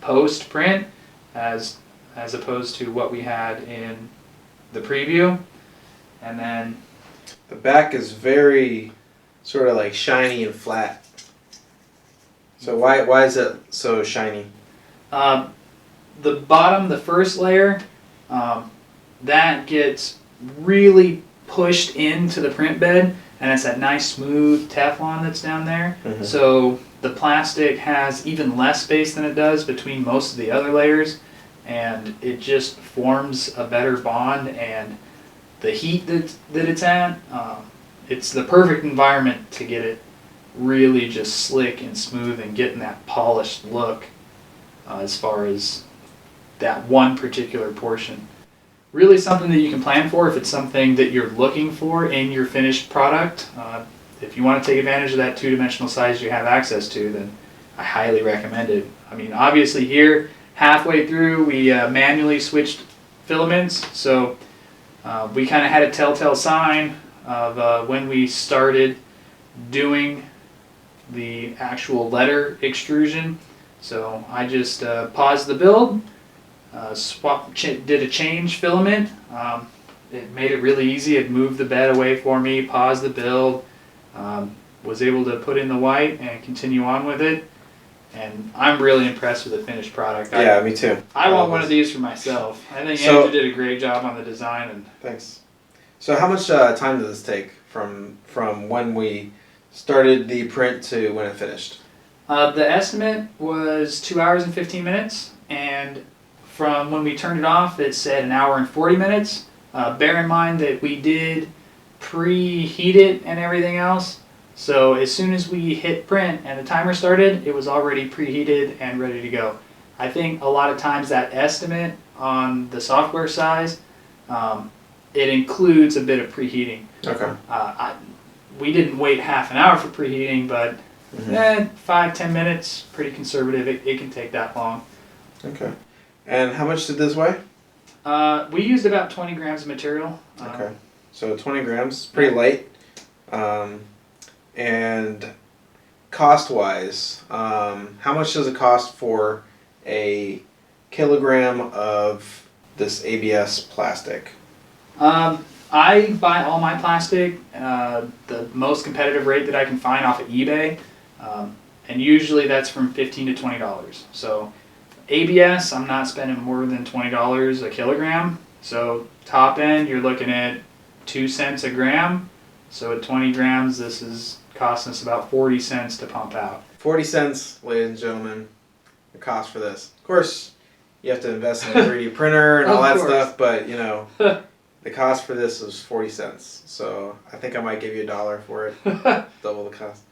post-print as opposed to what we had in the preview. And then the back is very sort of like shiny and flat. So why is it so shiny? The bottom, the first layer, that gets really pushed into the print bed, and it's that nice smooth Teflon that's down there. Mm-hmm. So the plastic has even less space than it does between most of the other layers, and it just forms a better bond. And the heat that it's at, it's the perfect environment to get it really just slick and smooth and getting that polished look as far as that one particular portion. Really something that you can plan for if it's something that you're looking for in your finished product. If you want to take advantage of that two-dimensional size you have access to, then I highly recommend it. I mean, obviously here, halfway through, we manually switched filaments, so we kind of had a telltale sign of when we started doing the actual letter extrusion. So I just paused the build, did a change filament. It made it really easy. It moved the bed away for me, paused the build, was able to put in the white and continue on with it. And I'm really impressed with the finished product. Yeah, me too. I want one of these for myself. I think So- Andrew did a great job on the design. And Thanks. So how much time does this take from when we started the print to when it finished? the estimate was 2 hours and 15 minutes, and from when we turned it off, it said 1 hour and 40 minutes. Bear in mind that we did preheat it and everything else. So as soon as we hit print and the timer started, it was already preheated and ready to go. I think a lot of times that estimate on the software size, it includes a bit of preheating. Okay. We didn't wait half an hour for preheating, but 5-10 minutes, pretty conservative. It can take that long. Okay. And how much did this weigh? We used about 20 grams of material. Okay. So 20 grams, pretty light. And cost-wise, how much does it cost for a kilogram of this ABS plastic? I buy all my plastic the most competitive rate that I can find off of eBay, and usually that's from $15 to $20. So ABS, I'm not spending more than $20 a kilogram. So top end, you're looking at 2 cents a gram. So at 20 grams, this is costing us about 40 cents to pump out. 40 cents, ladies and gentlemen, the cost for this. Of course, you have to invest in a 3D printer and all that Of course. stuff, but you know, the cost for this is 40 cents. So I think I might give you $1 for it, double the cost.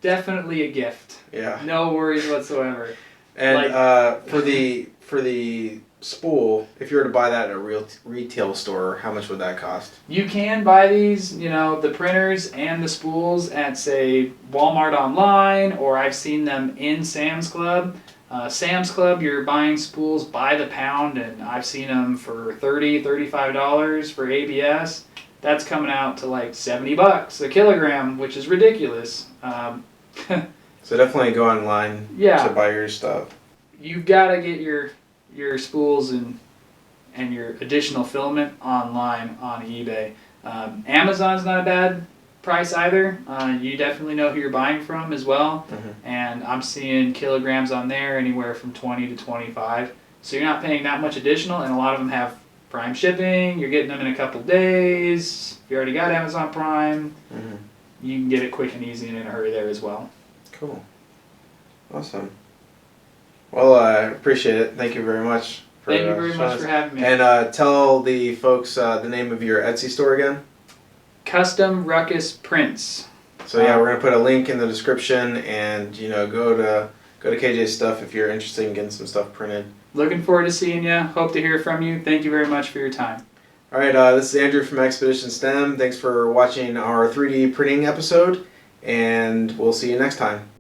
Definitely a gift. Yeah. No worries whatsoever. And for the spool, if you were to buy that at a real retail store, how much would that cost? You can buy these, the printers and the spools at, say, Walmart online, or I've seen them in Sam's Club. Sam's Club, you're buying spools by the pound, and I've seen them for $30, $35 for ABS. That's coming out to like $70 a kilogram, which is ridiculous. So definitely go online Yeah. to buy your stuff. You've got to get your spools and your additional filament online on eBay. Amazon's not a bad price either. You definitely know who you're buying from as well. And I'm seeing kilograms on there anywhere from 20 to 25. So you're not paying that much additional, and a lot of them have Prime shipping. You're getting them in a couple days. If you already got Amazon Prime, you can get it quick and easy and in a hurry there as well. Cool. Awesome. Well, I appreciate it. Thank you very much. Thank you very much for having me. And tell the folks the name of your Etsy store again. Custom Ruckus Prints. So yeah, we're gonna put a link in the description, and go to KJ's stuff if you're interested in getting some stuff printed. Looking forward to seeing you. Hope to hear from you. Thank you very much for your time. All right, this is Andrew from Expedition STEM. Thanks for watching our 3D printing episode, and we'll see you next time.